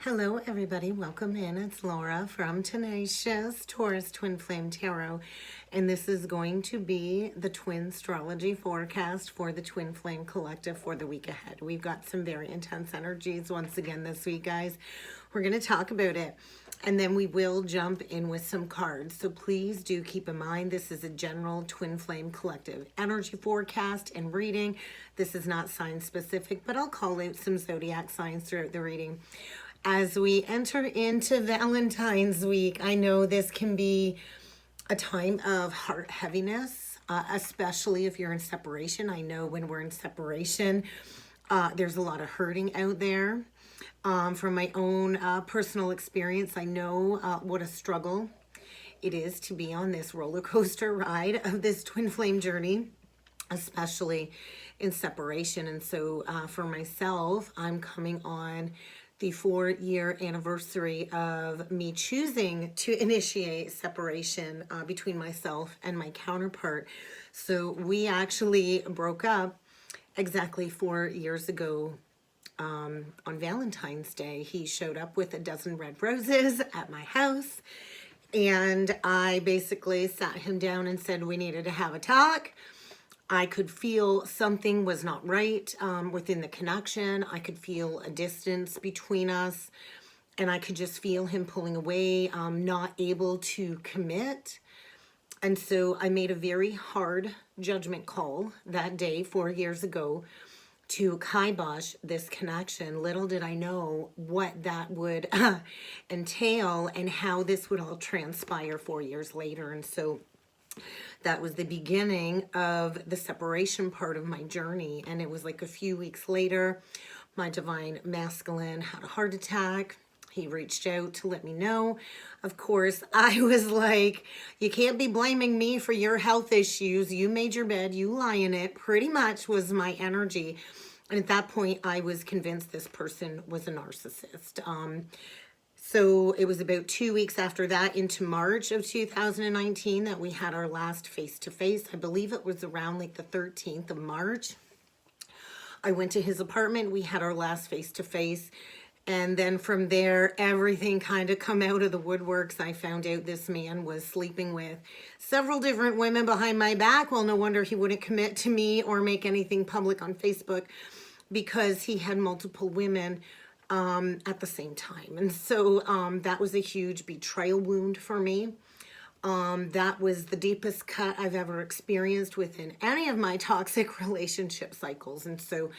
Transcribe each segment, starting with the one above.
Hello, everybody. Welcome in. It's Laura from Tenacious Taurus Twin Flame Tarot, and this is going to be the twin astrology forecast for the Twin Flame Collective for the week ahead. We've got some very intense energies once again this week, guys. We're going to talk about it, and then we will jump in with some cards. So please do keep in mind this is a general Twin Flame Collective energy forecast and reading. This is not sign specific, but I'll call out some zodiac signs throughout the reading. As we enter into Valentine's week, I know this can be a time of heart heaviness, especially if you're in separation. I know when we're in separation, there's a lot of hurting out there. From my own personal experience, I know what a struggle it is to be on this roller coaster ride of this twin flame journey, especially in separation. And so for myself, I'm coming on the 4-year anniversary of me choosing to initiate separation between myself and my counterpart. So we actually broke up exactly 4 years ago on Valentine's Day. He showed up with a dozen red roses at my house, and I basically sat him down and said we needed to have a talk. I could feel something was not right within the connection. I could feel a distance between us, and I could just feel him pulling away, not able to commit. And so I made a very hard judgment call that day 4 years ago to kibosh this connection. Little did I know what that would entail and how this would all transpire 4 years later. And so that was the beginning of the separation part of my journey. And it was like a few weeks later, my divine masculine had a heart attack. He reached out to let me know. Of course, I was like, you can't be blaming me for your health issues. You made your bed, you lie in it, pretty much was my energy. And at that point, I was convinced this person was a narcissist. So it was about 2 weeks after that, into March of 2019, that we had our last face-to-face. I believe it was around like the 13th of March. I went to his apartment. We had our last face-to-face. And then from there, everything kind of come out of the woodworks. I found out this man was sleeping with several different women behind my back. Well, no wonder he wouldn't commit to me or make anything public on Facebook, because he had multiple women at the same time. And so that was a huge betrayal wound for me. That was the deepest cut I've ever experienced within any of my toxic relationship cycles. And so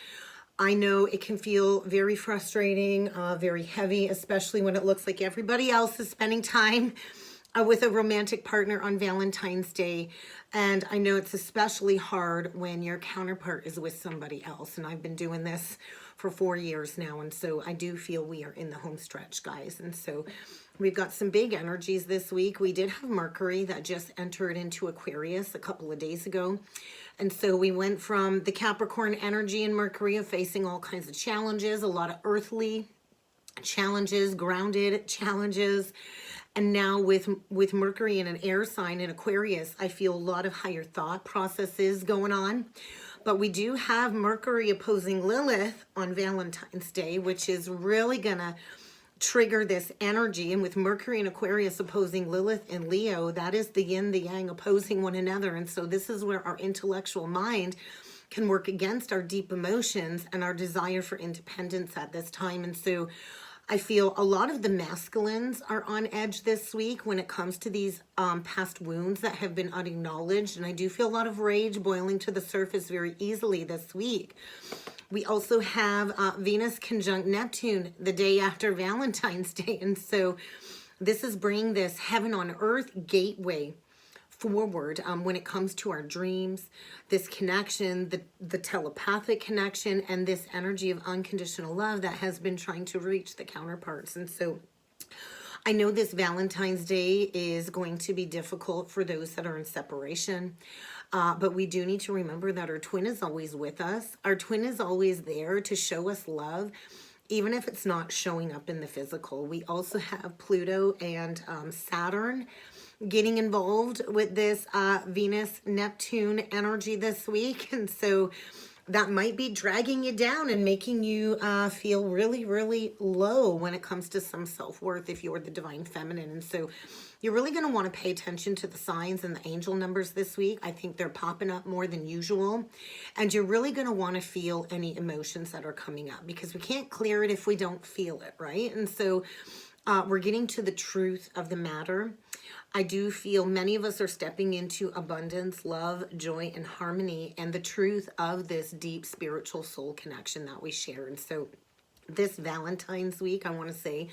I know it can feel very frustrating, very heavy, especially when it looks like everybody else is spending time with a romantic partner on Valentine's Day. And I know it's especially hard when your counterpart is with somebody else. And I've been doing this for 4 years now. And so I do feel we are in the home stretch, guys. And so we've got some big energies this week. We did have Mercury that just entered into Aquarius a couple of days ago. And so we went from the Capricorn energy and Mercury of facing all kinds of challenges, a lot of earthly challenges, grounded challenges. And now with Mercury in an air sign in Aquarius, I feel a lot of higher thought processes going on. But we do have Mercury opposing Lilith on Valentine's Day, which is really going to trigger this energy. And with Mercury and Aquarius opposing Lilith and Leo, that is the yin, the yang opposing one another. And so this is where our intellectual mind can work against our deep emotions and our desire for independence at this time. And so I feel a lot of the masculines are on edge this week when it comes to these past wounds that have been unacknowledged. And I do feel a lot of rage boiling to the surface very easily this week. We also have Venus conjunct Neptune the day after Valentine's Day. And so this is bringing this heaven on earth gateway forward when it comes to our dreams, this connection, the telepathic connection, and this energy of unconditional love that has been trying to reach the counterparts. And so I know this Valentine's Day is going to be difficult for those that are in separation, but we do need to remember that our twin is always with us. Our twin is always there to show us love, even if it's not showing up in the physical. We also have Pluto and Saturn getting involved with this Venus-Neptune energy this week. And so that might be dragging you down and making you feel really, really low when it comes to some self-worth if you're the divine feminine. And so you're really going to want to pay attention to the signs and the angel numbers this week. I think they're popping up more than usual. And you're really going to want to feel any emotions that are coming up, because we can't clear it if we don't feel it, right? And so we're getting to the truth of the matter. I do feel many of us are stepping into abundance, love, joy, and harmony, and the truth of this deep spiritual soul connection that we share. And so this Valentine's week, I want to say,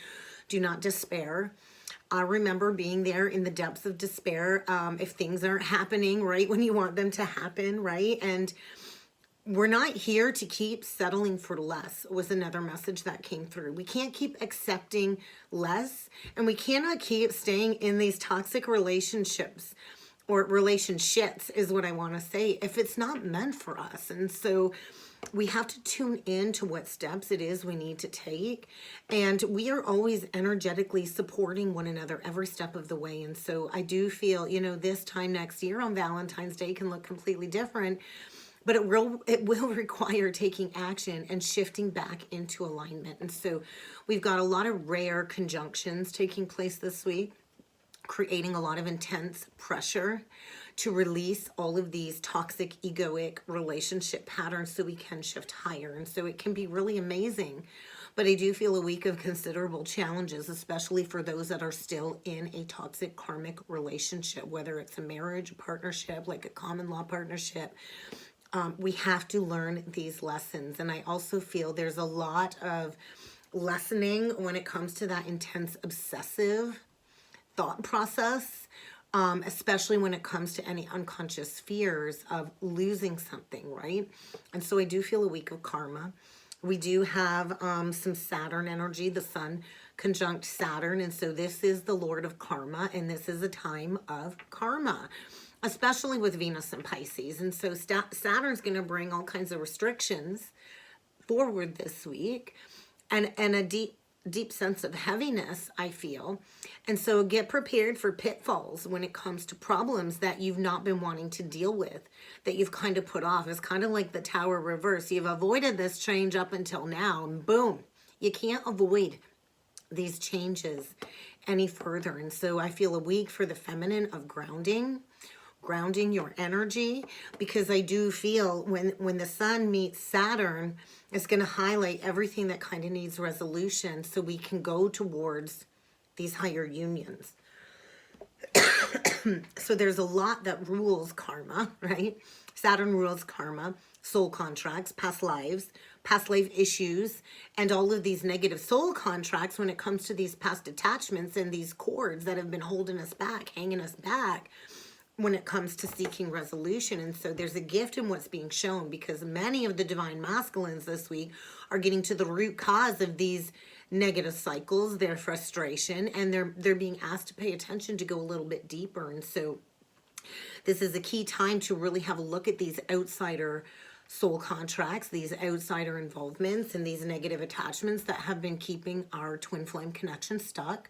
do not despair. I remember being there in the depths of despair if things aren't happening right when you want them to happen, right? And we're not here to keep settling for less, was another message that came through. We can't keep accepting less, and we cannot keep staying in these toxic relationships, or relationships is what I want to say, if it's not meant for us. And so we have to tune in to what steps it is we need to take. And we are always energetically supporting one another every step of the way. And so I do feel, you know, this time next year on Valentine's Day can look completely different. But it will require taking action and shifting back into alignment. And so we've got a lot of rare conjunctions taking place this week, creating a lot of intense pressure to release all of these toxic, egoic relationship patterns so we can shift higher. And so it can be really amazing. But I do feel a week of considerable challenges, especially for those that are still in a toxic karmic relationship, whether it's a marriage, a partnership, like a common law partnership. We have to learn these lessons. And I also feel there's a lot of lessening when it comes to that intense obsessive thought process, especially when it comes to any unconscious fears of losing something, right? And so I do feel a week of karma. We do have some Saturn energy, the sun conjunct Saturn. And so this is the Lord of Karma, and this is a time of karma, especially with Venus and Pisces. And so Saturn's going to bring all kinds of restrictions forward this week, and a deep sense of heaviness, I feel. And so get prepared for pitfalls when it comes to problems that you've not been wanting to deal with, that you've kind of put off. It's kind of like the Tower reverse. You've avoided this change up until now, and boom, you can't avoid these changes any further. And so I feel a week for the feminine of grounding your energy, because I do feel when the sun meets Saturn, it's going to highlight everything that kind of needs resolution so we can go towards these higher unions. So there's a lot that rules karma, right? Saturn rules karma, soul contracts, past lives, past life issues, and all of these negative soul contracts when it comes to these past attachments and these cords that have been holding us back, hanging us back, when it comes to seeking resolution. And so there's a gift in what's being shown, because many of the divine masculines this week are getting to the root cause of these negative cycles, their frustration, and they're being asked to pay attention to go a little bit deeper. And so this is a key time to really have a look at these outsider soul contracts, these outsider involvements, and these negative attachments that have been keeping our twin flame connection stuck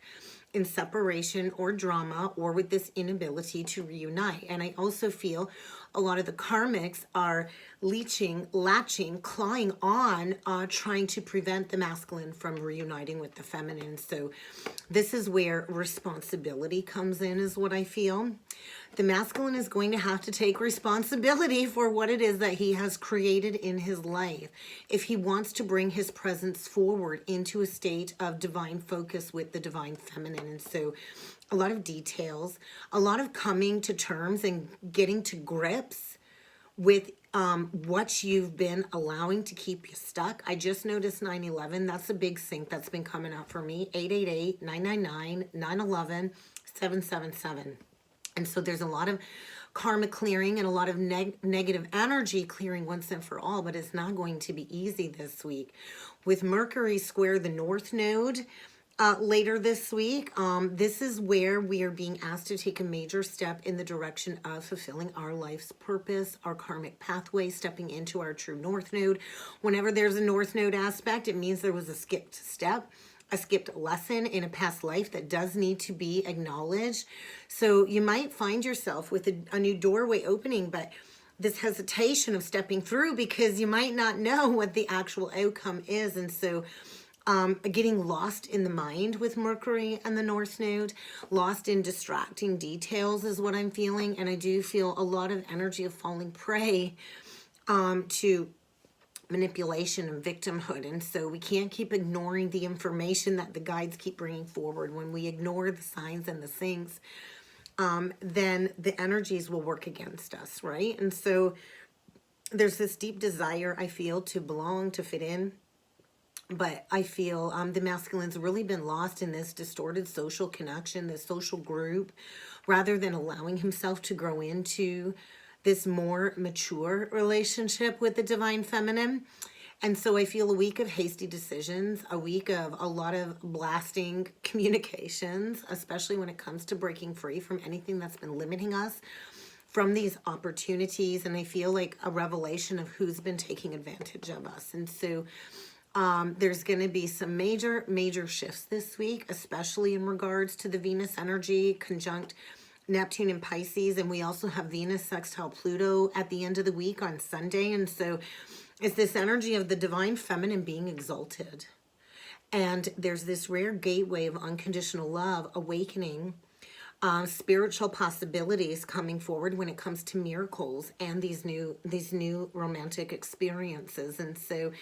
in separation or drama, or with this inability to reunite. And I also feel a lot of the karmics are latching, clawing on, trying to prevent the masculine from reuniting with the feminine. So this is where responsibility comes in, is what I feel. The masculine is going to have to take responsibility for what it is that he has created in his life if he wants to bring his presence forward into a state of divine focus with the divine feminine. And so a lot of details, a lot of coming to terms and getting to grips with what you've been allowing to keep you stuck. I just noticed 9/11. That's a big sync that's been coming up for me. 888, 999, 911, 777. And so there's a lot of karma clearing and a lot of negative energy clearing once and for all, but it's not going to be easy this week. With Mercury square the North Node later this week, this is where we are being asked to take a major step in the direction of fulfilling our life's purpose, our karmic pathway, stepping into our true North Node. Whenever there's a North Node aspect, it means there was a skipped step, a skipped lesson in a past life that does need to be acknowledged. So you might find yourself with a new doorway opening, but this hesitation of stepping through because you might not know what the actual outcome is. And so getting lost in the mind with Mercury and the North Node, lost in distracting details is what I'm feeling. And I do feel a lot of energy of falling prey to manipulation and victimhood. And so we can't keep ignoring the information that the guides keep bringing forward. When we ignore the signs and the things, then the energies will work against us, right? And so there's this deep desire I feel to belong, to fit in. But I feel the masculine's really been lost in this distorted social connection, this social group, rather than allowing himself to grow into this more mature relationship with the divine feminine. And so I feel a week of hasty decisions, a week of a lot of blasting communications, especially when it comes to breaking free from anything that's been limiting us from these opportunities. And I feel like a revelation of who's been taking advantage of us. And so there's going to be some major shifts this week, especially in regards to the Venus energy conjunct Neptune and Pisces. And we also have Venus sextile Pluto at the end of the week on Sunday. And so it's this energy of the divine feminine being exalted. And there's this rare gateway of unconditional love awakening, spiritual possibilities coming forward when it comes to miracles and these new romantic experiences. And so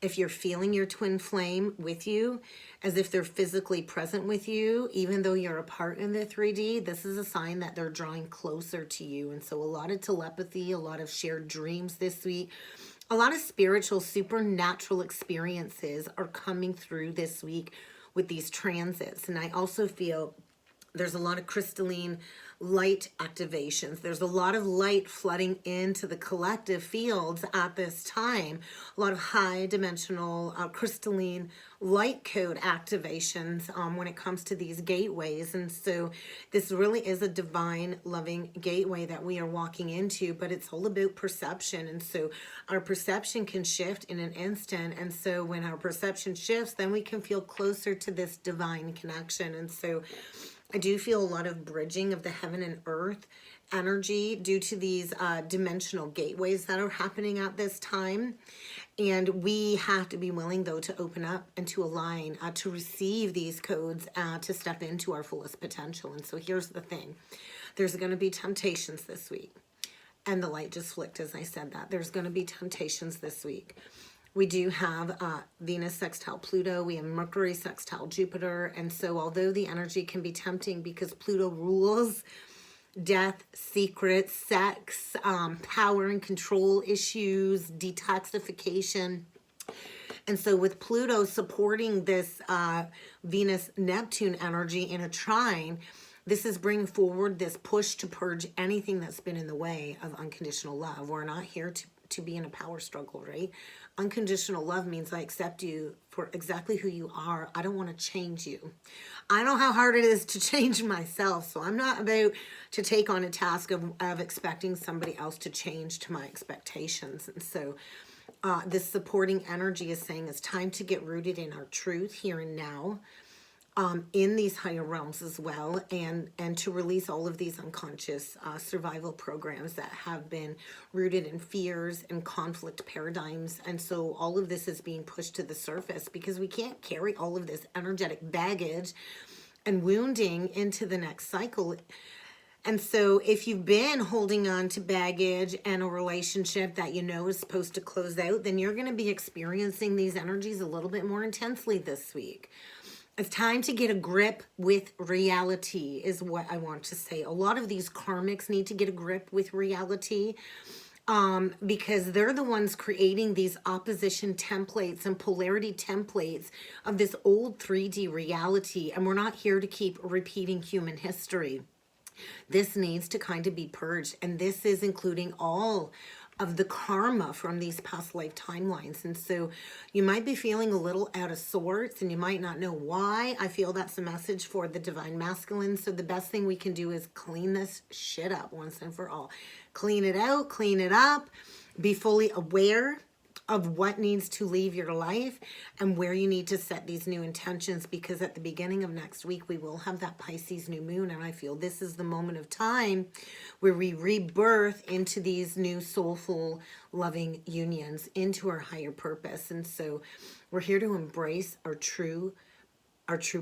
if you're feeling your twin flame with you, as if they're physically present with you, even though you're apart in the 3D, this is a sign that they're drawing closer to you. And so a lot of telepathy, a lot of shared dreams this week, a lot of spiritual, supernatural experiences are coming through this week with these transits. And I also feel there's a lot of crystalline light activations. There's a lot of light flooding into the collective fields at this time. A lot of high dimensional crystalline light code activations when it comes to these gateways. And so this really is a divine loving gateway that we are walking into, but it's all about perception. And so our perception can shift in an instant. And so when our perception shifts, then we can feel closer to this divine connection. And so I do feel a lot of bridging of the heaven and earth energy due to these dimensional gateways that are happening at this time. And we have to be willing, though, to open up and to align, to receive these codes, to step into our fullest potential. And so here's the thing. There's going to be temptations this week. And the light just flicked as I said that. There's going to be temptations this week. We do have Venus sextile Pluto. We have Mercury sextile Jupiter. And so although the energy can be tempting because Pluto rules death, secrets, sex, power and control issues, detoxification. And so with Pluto supporting this Venus-Neptune energy in a trine, this is bringing forward this push to purge anything that's been in the way of unconditional love. We're not here to be in a power struggle, right? Unconditional love means I accept you for exactly who you are. I don't want to change you. I know how hard it is to change myself, so I'm not about to take on a task of expecting somebody else to change to my expectations. And so this supporting energy is saying it's time to get rooted in our truth here and now, in these higher realms as well, and to release all of these unconscious survival programs that have been rooted in fears and conflict paradigms. And so all of this is being pushed to the surface because we can't carry all of this energetic baggage and wounding into the next cycle. And so if you've been holding on to baggage and a relationship that you know is supposed to close out, then you're going to be experiencing these energies a little bit more intensely this week. It's time to get a grip with reality is what I want to say. A lot of these karmics need to get a grip with reality because they're the ones creating these opposition templates and polarity templates of this old 3D reality. And we're not here to keep repeating human history. This needs to kind of be purged. And this is including all of the karma from these past life timelines. And so you might be feeling a little out of sorts and you might not know why. I feel that's a message for the divine masculine. So the best thing we can do is clean this shit up once and for all. Clean it out, clean it up, be fully aware of what needs to leave your life and where you need to set these new intentions, because at the beginning of next week we will have that Pisces new moon, and I feel this is the moment of time where we rebirth into these new soulful loving unions, into our higher purpose. And so we're here to embrace our true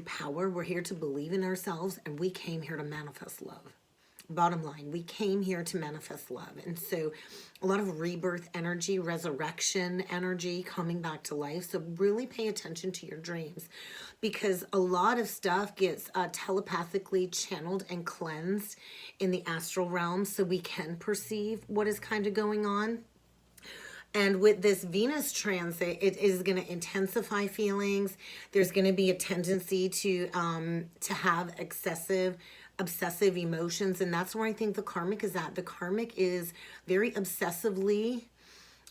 power. We're here to believe in ourselves, and we came here to manifest love. Bottom line, we came here to manifest love. And so a lot of rebirth energy, resurrection energy, coming back to life. So really pay attention to your dreams, because a lot of stuff gets telepathically channeled and cleansed in the astral realm, so we can perceive what is kind of going on. And with this Venus transit, it is going to intensify feelings. There's going to be a tendency to have excessive, obsessive emotions. And that's where I think the karmic is at. The karmic is very obsessively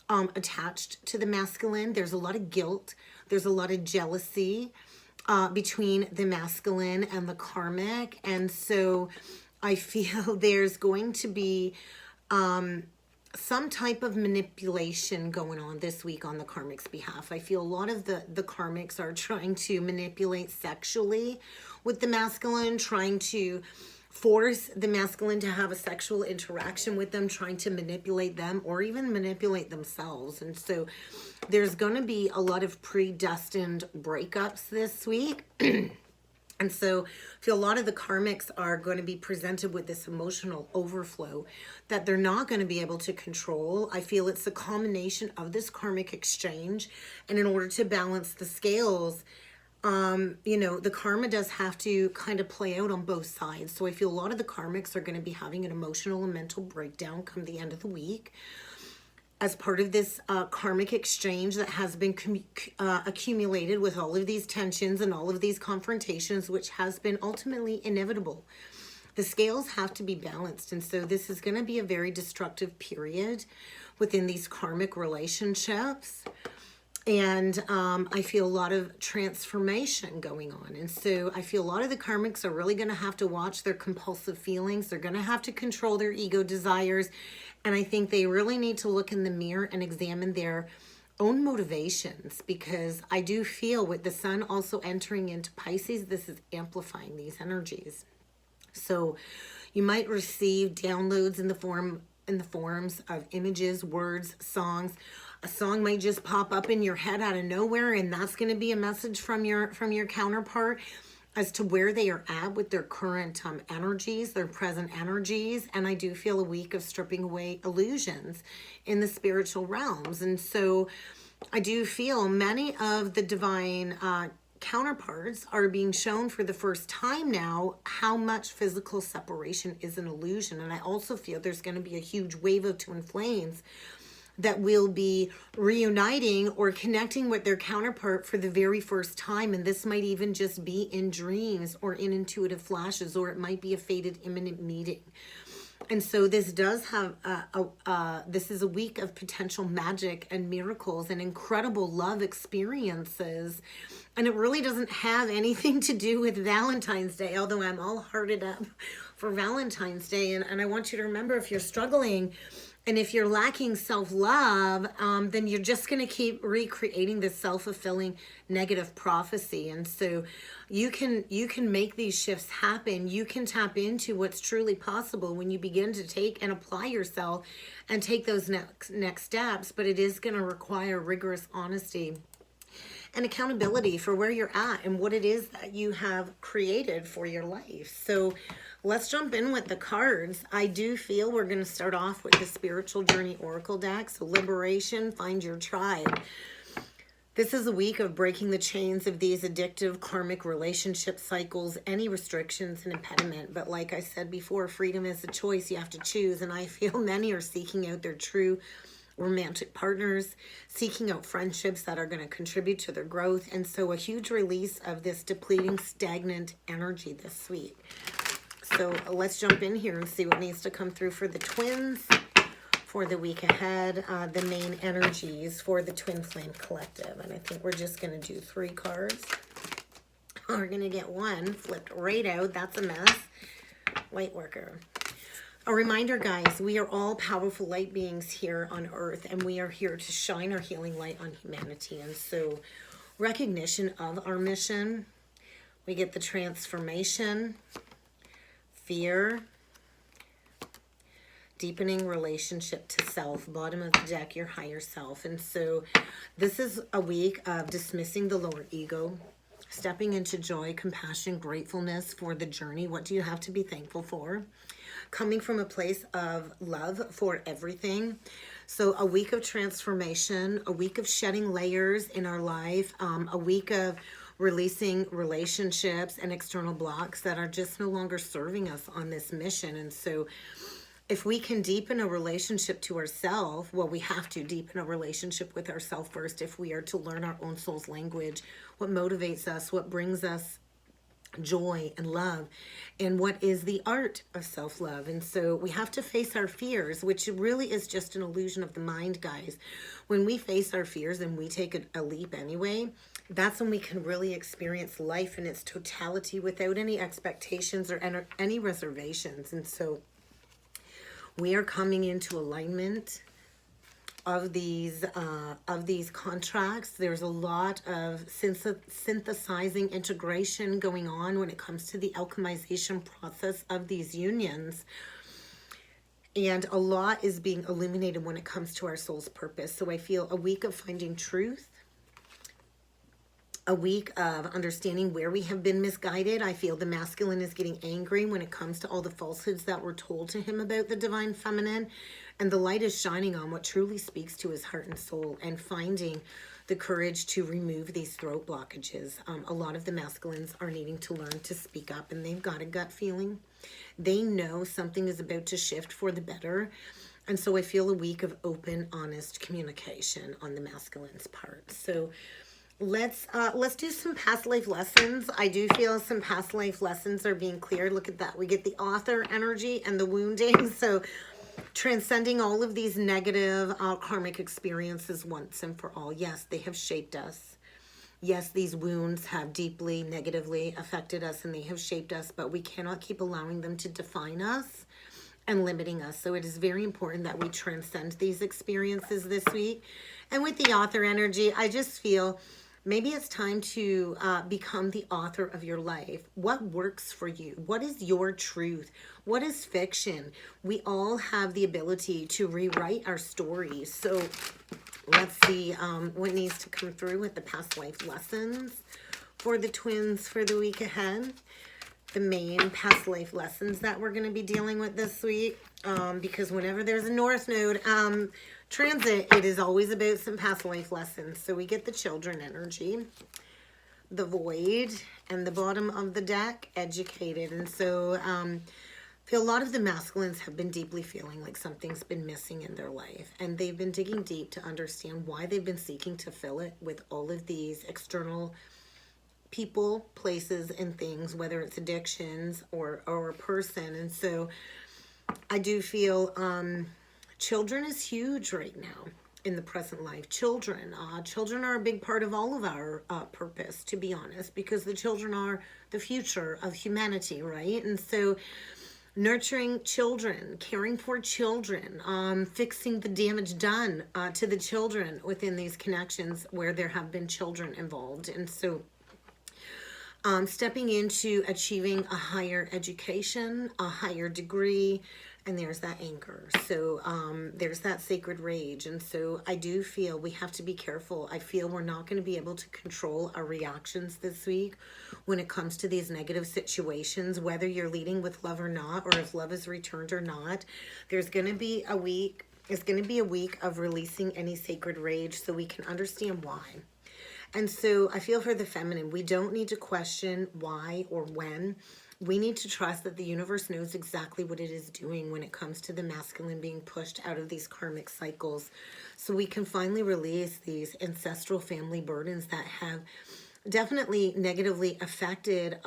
attached to the masculine. There's a lot of guilt. There's a lot of jealousy between the masculine and the karmic. And so I feel there's going to be some type of manipulation going on this week on the karmic's behalf. I feel a lot of the karmics are trying to manipulate sexually with the masculine, trying to force the masculine to have a sexual interaction with them, trying to manipulate them or even manipulate themselves. And so there's going to be a lot of predestined breakups this week. And so I feel a lot of the karmics are going to be presented with this emotional overflow that they're not going to be able to control. I feel it's a combination of this karmic exchange. And in order to balance the scales, you know, the karma does have to kind of play out on both sides. So I feel a lot of the karmics are going to be having an emotional and mental breakdown come the end of the week, as part of this karmic exchange that has been accumulated with all of these tensions and all of these confrontations, which has been ultimately inevitable. The scales have to be balanced. And so this is going to be a very destructive period within these karmic relationships. And I feel a lot of transformation going on. And so I feel a lot of the karmics are really going to have to watch their compulsive feelings. They're going to have to control their ego desires. And I think they really need to look in the mirror and examine their own motivations, because I do feel with the sun also entering into Pisces, this is amplifying these energies. So you might receive downloads in the forms of images, words, songs. A song might just pop up in your head out of nowhere, and that's going to be a message from your counterpart as to where they are at with their current energies, their present energies. And I do feel a week of stripping away illusions in the spiritual realms. And so I do feel many of the divine counterparts are being shown for the first time now how much physical separation is an illusion. And I also feel there's going to be a huge wave of twin flames that will be reuniting or connecting with their counterpart for the very first time. And this might even just be in dreams or in intuitive flashes, or it might be a fated imminent meeting. And so this does have, this is a week of potential magic and miracles and incredible love experiences. And it really doesn't have anything to do with Valentine's Day, although I'm all hearted up for Valentine's Day. And I want you to remember, if you're struggling and if you're lacking self-love, then you're just going to keep recreating this self-fulfilling negative prophecy. And so you can make these shifts happen. You can tap into what's truly possible when you begin to take and apply yourself and take those next steps. But it is going to require rigorous honesty and accountability for where you're at and what it is that you have created for your life. So let's jump in with the cards. I do feel we're going to start off with the Spiritual Journey Oracle deck. So liberation, find your tribe. This is a week of breaking the chains of these addictive karmic relationship cycles, any restrictions and impediment. But like I said before, freedom is a choice. You have to choose. And I feel many are seeking out their true romantic partners, seeking out friendships that are going to contribute to their growth. And so a huge release of this depleting, stagnant energy this week. So let's jump in here and see what needs to come through for the twins for the week ahead. The main energies for the Twin Flame Collective. And I think we're just going to do 3 cards. We're going to get one flipped right out. That's a mess. Light worker. A reminder, guys, we are all powerful light beings here on earth, and we are here to shine our healing light on humanity. And so recognition of our mission, we get the transformation, fear, deepening relationship to self, bottom of the deck, your higher self. And so this is a week of dismissing the lower ego, stepping into joy, compassion, gratefulness for the journey. What do you have to be thankful for? Coming from a place of love for everything. So a week of transformation, a week of shedding layers in our life, a week of releasing relationships and external blocks that are just no longer serving us on this mission. And so if we can deepen a relationship to ourselves, well, we have to deepen a relationship with ourselves first if we are to learn our own soul's language, what motivates us, what brings us joy and love, and what is the art of self-love. And so we have to face our fears, which really is just an illusion of the mind, guys. When we face our fears and we take a leap anyway, that's when we can really experience life in its totality without any expectations or any reservations. And so we are coming into alignment of these contracts. There's a lot of synthesizing integration going on when it comes to the alchemization process of these unions. And a lot is being illuminated when it comes to our soul's purpose. So I feel a week of finding truth, a week of understanding where we have been misguided. I feel the masculine is getting angry when it comes to all the falsehoods that were told to him about the divine feminine. And the light is shining on what truly speaks to his heart and soul, and finding the courage to remove these throat blockages. A lot of the masculines are needing to learn to speak up, and they've got a gut feeling. They know something is about to shift for the better. And so I feel a week of open, honest communication on the masculine's part. So let's do some past life lessons. I do feel some past life lessons are being cleared. Look at that. We get the author energy and the wounding. So transcending all of these negative karmic experiences once and for all. Yes, they have shaped us. Yes, these wounds have deeply negatively affected us and they have shaped us, but we cannot keep allowing them to define us and limiting us. So it is very important that we transcend these experiences this week. And with the author energy, I just feel maybe it's time to become the author of your life. What works for you? What is your truth? What is fiction? We all have the ability to rewrite our stories. So let's see what needs to come through with the past life lessons for the twins for the week ahead. The main past life lessons that we're going to be dealing with this week. Because whenever there's a North Node transit, it is always about some past life lessons. So we get the children energy, the void, and the bottom of the deck, educated. And so I feel a lot of the masculines have been deeply feeling like something's been missing in their life. And they've been digging deep to understand why they've been seeking to fill it with all of these external people, places, and things, whether it's addictions or a person. And so I do feel children is huge right now in the present life. Children are a big part of all of our purpose, to be honest, because the children are the future of humanity, right? And so nurturing children, caring for children, fixing the damage done to the children within these connections where there have been children involved. And so stepping into achieving a higher education, a higher degree, and there's that anger. So there's that sacred rage. And so I do feel we have to be careful. I feel we're not going to be able to control our reactions this week when it comes to these negative situations, whether you're leading with love or not, or if love is returned or not. There's going to be a week. It's going to be a week of releasing any sacred rage so we can understand why. And so I feel for the feminine, we don't need to question why or when. We need to trust that the universe knows exactly what it is doing when it comes to the masculine being pushed out of these karmic cycles. So we can finally release these ancestral family burdens that have definitely negatively affected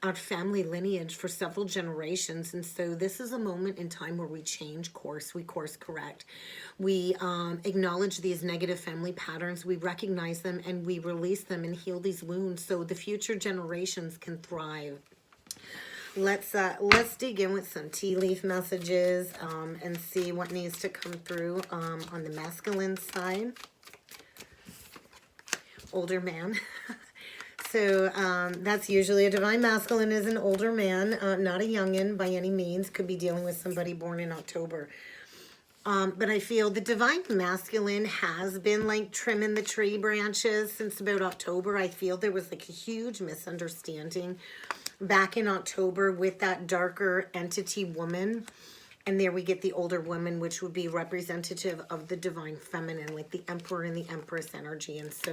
our family lineage for several generations. And so this is a moment in time where we change course, we course correct. We acknowledge these negative family patterns, we recognize them, and we release them and heal these wounds so the future generations can thrive. let's dig in with some tea leaf messages and see what needs to come through on the masculine side. Older man. So that's usually a divine masculine is an older man, not a youngin by any means. Could be dealing with somebody born in October. But I feel the divine masculine has been like trimming the tree branches since about October. I feel there was like a huge misunderstanding back in October with that darker entity woman. And there we get the older woman, which would be representative of the divine feminine, like the emperor and the empress energy. And so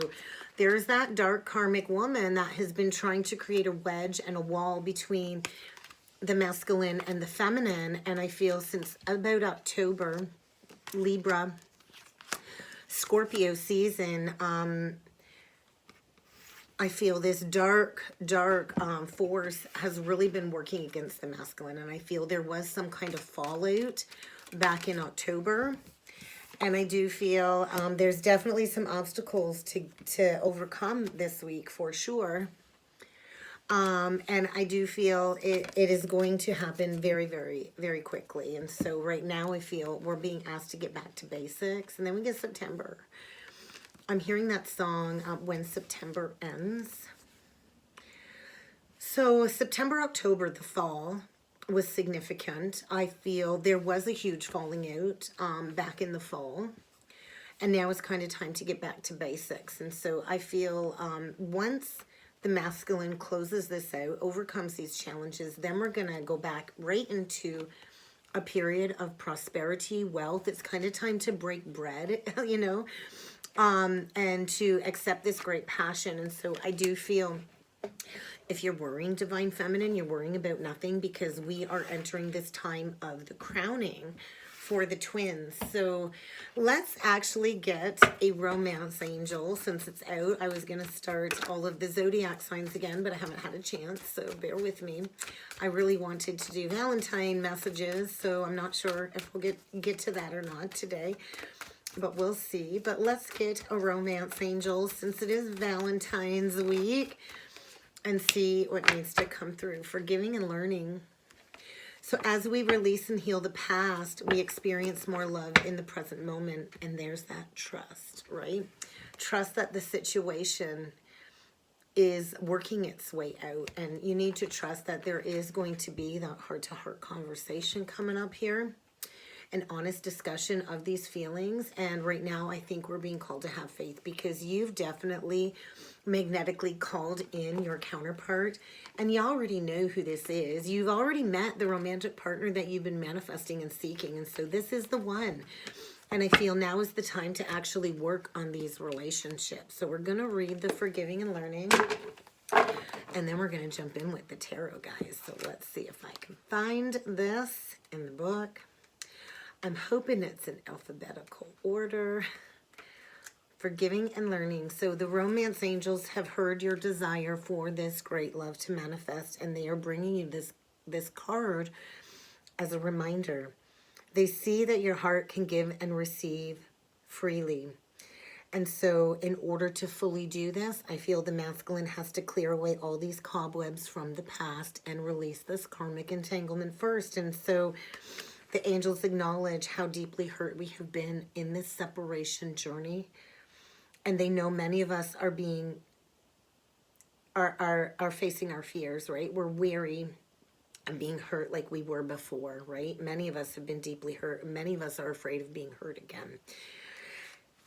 there's that dark karmic woman that has been trying to create a wedge and a wall between the masculine and the feminine. And I feel since about October, Libra, Scorpio season, I feel this dark force has really been working against the masculine. And I feel there was some kind of fallout back in October. And I do feel there's definitely some obstacles to overcome this week for sure. And I do feel it is going to happen very, very, very quickly. And so right now I feel we're being asked to get back to basics. And then we get September. I'm hearing that song, When September Ends. So September, October, the fall was significant. I feel there was a huge falling out back in the fall. And now it's kind of time to get back to basics. And so I feel once the masculine closes this out, overcomes these challenges, then we're going to go back right into a period of prosperity, wealth. It's kind of time to break bread, you know, and to accept this great passion. And so I do feel if you're worrying divine feminine, you're worrying about nothing, because we are entering this time of the crowning for the twins. So let's actually get a romance angel since it's out. I was going to start all of the zodiac signs again, but I haven't had a chance, so bear with me. I really wanted to do Valentine messages, so I'm not sure if we'll get to that or not today, but we'll see. But let's get a romance angel since it is Valentine's week and see what needs to come through. Forgiving and learning. So as we release and heal the past, we experience more love in the present moment. And there's that trust, right? Trust that the situation is working its way out. And you need to trust that there is going to be that heart-to-heart conversation coming up here. An honest discussion of these feelings. And right now, I think we're being called to have faith, because you've definitely magnetically called in your counterpart, and you already know who this is. You've already met the romantic partner that you've been manifesting and seeking, and so this is the one. And I feel now is the time to actually work on these relationships. So we're going to read the forgiving and learning, and then we're going to jump in with the tarot, guys. So let's see if I can find this in the book. I'm hoping it's in alphabetical order. Forgiving and learning. So the romance angels have heard your desire for this great love to manifest, and they are bringing you this card as a reminder. They see that your heart can give and receive freely. And so in order to fully do this, I feel the masculine has to clear away all these cobwebs from the past and release this karmic entanglement first. And so the angels acknowledge how deeply hurt we have been in this separation journey. And they know many of us are facing our fears, right? We're weary of being hurt like we were before, right? Many of us have been deeply hurt. Many of us are afraid of being hurt again.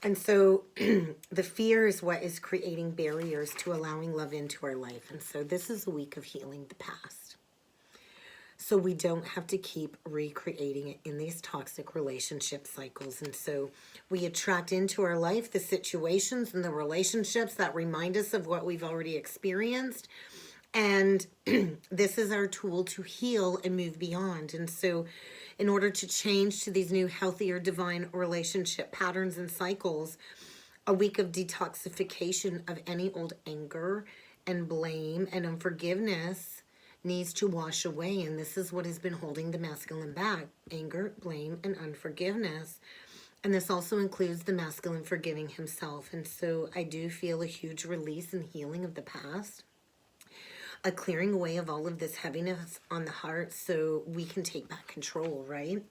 And so the fear is what is creating barriers to allowing love into our life. And so this is a week of healing the past, so we don't have to keep recreating it in these toxic relationship cycles. And so we attract into our life the situations and the relationships that remind us of what we've already experienced. And this is our tool to heal and move beyond. And so in order to change to these new, healthier, divine relationship patterns and cycles, a week of detoxification of any old anger and blame and unforgiveness needs to wash away. And this is what has been holding the masculine back: anger, blame, and unforgiveness. And this also includes the masculine forgiving himself. And so I do feel a huge release and healing of the past. a clearing away of all of this heaviness on the heart so we can take back control, right?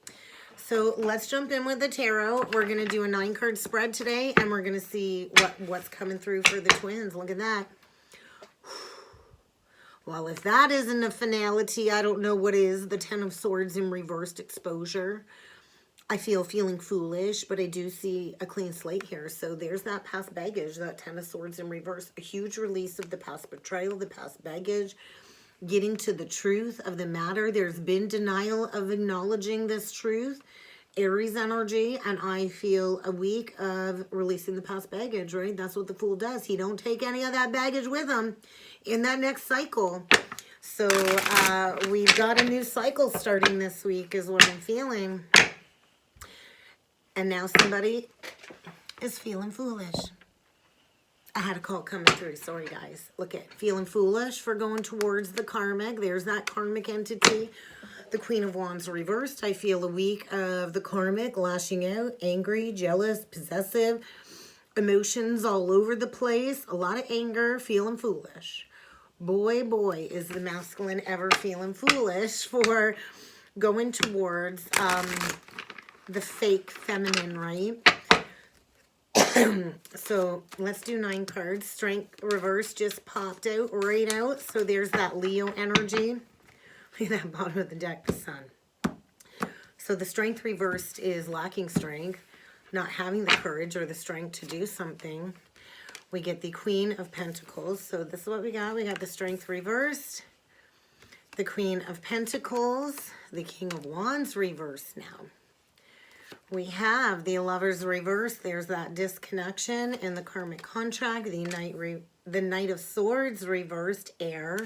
So let's jump in with the tarot. We're going to do a 9-card spread today, and we're going to see what's coming through for the twins. Look at that. Well, if that isn't a finality, I don't know what is. The 10 of Swords in reversed exposure. I feel feeling foolish, but I do see a clean slate here. So there's that past baggage, that 10 of Swords in reverse. A huge release of the past betrayal, the past baggage. Getting to the truth of the matter. There's been denial of acknowledging this truth. Aries energy, and I feel a week of releasing the past baggage, right? That's what the Fool does. He don't take any of that baggage with him in that next cycle. So we've got a new cycle starting this week is what I'm feeling. And now somebody is feeling foolish. I had a call coming through. Sorry, guys. Look at feeling foolish for going towards the karmic. There's that karmic entity. The Queen of Wands reversed. I feel a week of the karmic lashing out, angry, jealous, possessive, emotions all over the place, a lot of anger, feeling foolish. Boy, boy, is the masculine ever feeling foolish for going towards the fake feminine, right? So let's do 9 cards. Strength reverse just popped out right out. So there's that Leo energy. Look at that bottom of the deck, the sun. So the strength reversed is lacking strength, not having the courage or the strength to do something. We get the Queen of Pentacles. So this is what we got. We got the strength reversed, the Queen of Pentacles, the King of Wands reversed now. We have the Lovers reversed. There's that disconnection in the karmic contract. The Knight of Swords reversed, air.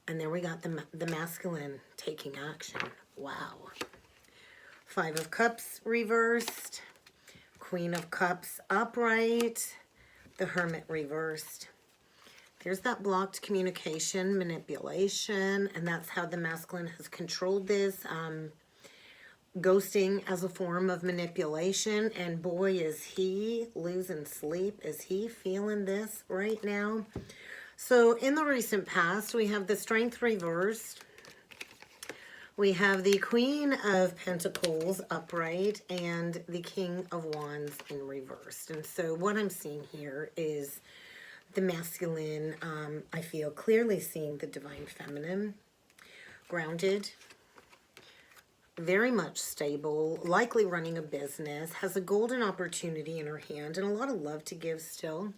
And there we got the masculine taking action. Wow. 5 of Cups reversed. Queen of Cups upright. The Hermit reversed. There's that blocked communication, manipulation. And that's how the masculine has controlled this. Ghosting as a form of manipulation. And boy, is he losing sleep. Is he feeling this right now? So in the recent past, we have the Strength reversed. We have the Queen of Pentacles upright and the King of Wands in reversed. And so what I'm seeing here is the masculine, I feel clearly seeing the divine feminine, grounded, very much stable, likely running a business, has a golden opportunity in her hand and a lot of love to give still.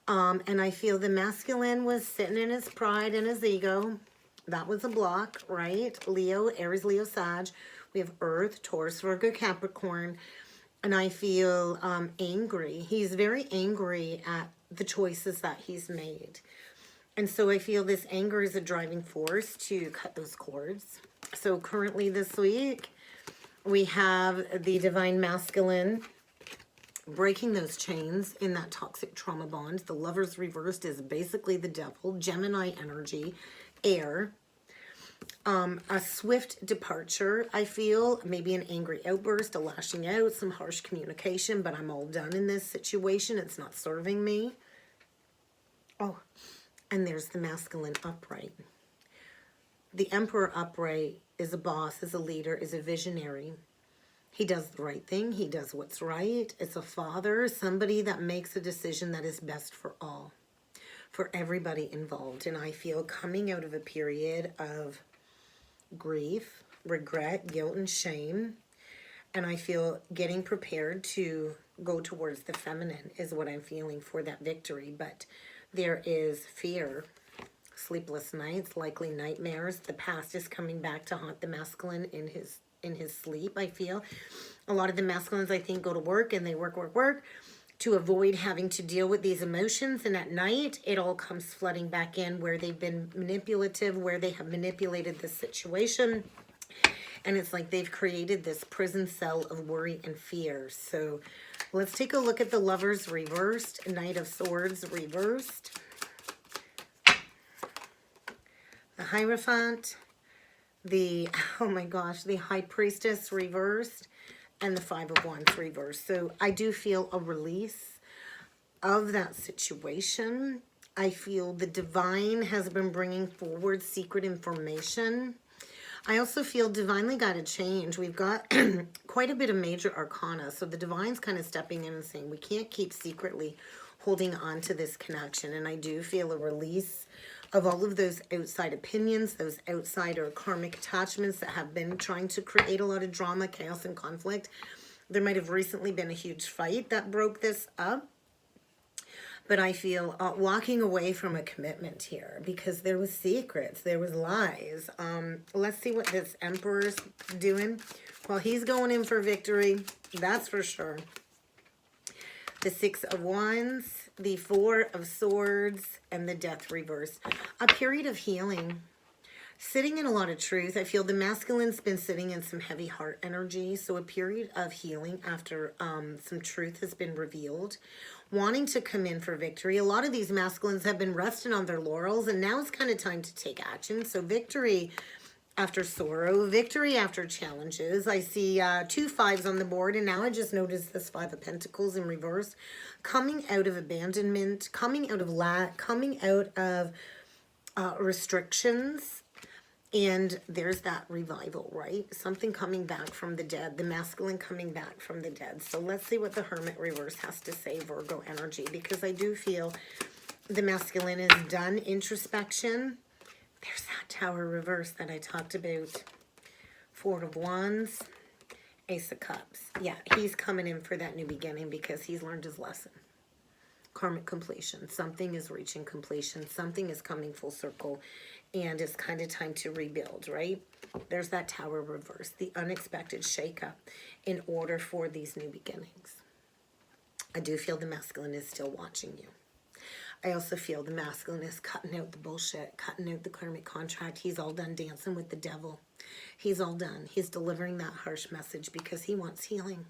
And I feel the masculine was sitting in his pride and his ego. That was a block, right? Leo, Aries, Leo, Sag. We have Earth, Taurus, Virgo, Capricorn. And I feel angry. He's very angry at the choices that he's made. And so I feel this anger is a driving force to cut those cords. So currently this week, we have the divine masculine breaking those chains in that toxic trauma bond. The Lovers reversed is basically the devil, Gemini energy, air. A swift departure, I feel, maybe an angry outburst, a lashing out, some harsh communication, but I'm all done in this situation. It's not serving me. Oh, and there's the masculine upright. The Emperor upright is a boss, is a leader, is a visionary. He does the right thing. He does what's right. It's a father, somebody that makes a decision that is best for all, for everybody involved. And I feel coming out of a period of grief, regret, guilt, and shame. And I feel getting prepared to go towards the feminine is what I'm feeling for that victory. But there is fear, sleepless nights, likely nightmares. The past is coming back to haunt the masculine in his sleep, I feel. A lot of the masculines, I think, go to work and they work to avoid having to deal with these emotions. And at night, it all comes flooding back in where they've been manipulative, where they have manipulated the situation. And it's like they've created this prison cell of worry and fear. So let's take a look at the Lovers reversed, Knight of Swords reversed, the Hierophant, the, oh my gosh, the High Priestess reversed, and the 5 of Wands reversed. So I do feel a release of that situation. I feel the divine has been bringing forward secret information. I also feel divinely guided change. We've got quite a bit of major arcana. So the divine's kind of stepping in and saying, we can't keep secretly holding on to this connection. And I do feel a release of all of those outside opinions, those outside or karmic attachments that have been trying to create a lot of drama, chaos, and conflict. There might have recently been a huge fight that broke this up. But I feel walking away from a commitment here because there was secrets, there was lies. Let's see what this Emperor's doing. Well, he's going in for victory, that's for sure. The Six of Wands, the Four of Swords, and the Death reverse. A period of healing. Sitting in a lot of truth. I feel the masculine's been sitting in some heavy heart energy. So a period of healing after some truth has been revealed. Wanting to come in for victory. A lot of these masculines have been resting on their laurels, and now it's kind of time to take action. So victory after sorrow, victory after challenges. I see 2 5s on the board, and now I just noticed this 5 of Pentacles in reverse. Coming out of abandonment, coming out of lack, coming out of restrictions. And there's that revival, right? Something coming back from the dead, the masculine coming back from the dead. So let's see what the Hermit reverse has to say, Virgo energy, because I do feel the masculine is done introspection. There's that Tower reverse that I talked about. 4 of Wands, Ace of Cups. Yeah, he's coming in for that new beginning because he's learned his lesson. Karmic completion. Something is reaching completion. Something is coming full circle. And it's kind of time to rebuild, right? There's that Tower reverse. The unexpected shakeup in order for these new beginnings. I do feel the masculine is still watching you. I also feel the masculine is cutting out the bullshit, cutting out the karmic contract. He's all done dancing with the devil. He's all done. He's delivering that harsh message because he wants healing.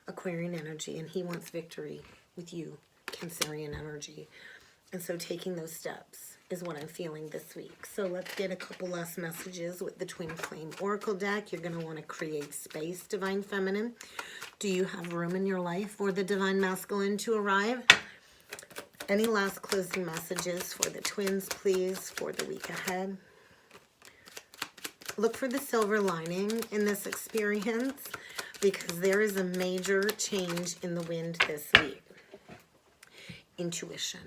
Aquarian energy, and he wants victory with you, Cancerian energy. And so taking those steps is what I'm feeling this week. So let's get a couple last messages with the Twin Flame Oracle deck. You're going to want to create space, Divine Feminine. Do you have room in your life for the Divine Masculine to arrive? Any last closing messages for the twins, please, for the week ahead? Look for the silver lining in this experience because there is a major change in the wind this week. Intuition.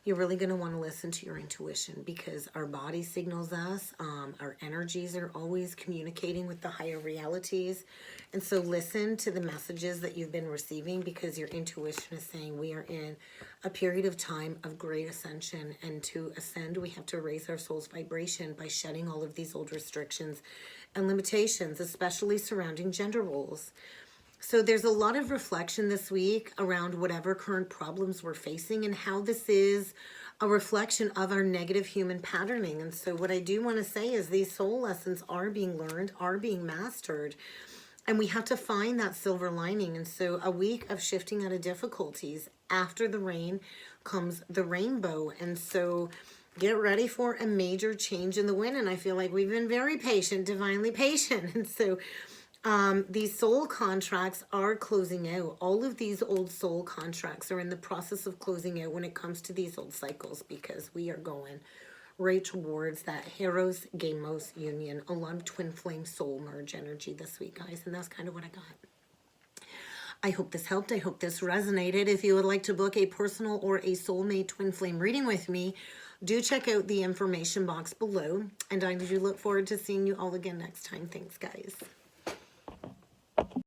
You're really going to want to listen to your intuition because our body signals us. Our energies are always communicating with the higher realities. And so listen to the messages that you've been receiving because your intuition is saying we are in a period of time of great ascension. And to ascend, we have to raise our soul's vibration by shedding all of these old restrictions and limitations, especially surrounding gender roles. So there's a lot of reflection this week around whatever current problems we're facing and how this is a reflection of our negative human patterning. And so what I do want to say is these soul lessons are being learned, are being mastered, and we have to find that silver lining. And so a week of shifting out of difficulties. After the rain comes the rainbow. And so get ready for a major change in the wind. And I feel like we've been very patient, divinely patient. And so these soul contracts are closing out. All of these old soul contracts are in the process of closing out when it comes to these old cycles because we are going right towards that Eros Gamos union. A lot of twin flame soul merge energy this week, guys, and that's kind of what I got. I hope this helped. I hope this resonated. If you would like to book a personal or a soulmate twin flame reading with me, do check out the information box below, and I do look forward to seeing you all again next time. Thanks, guys.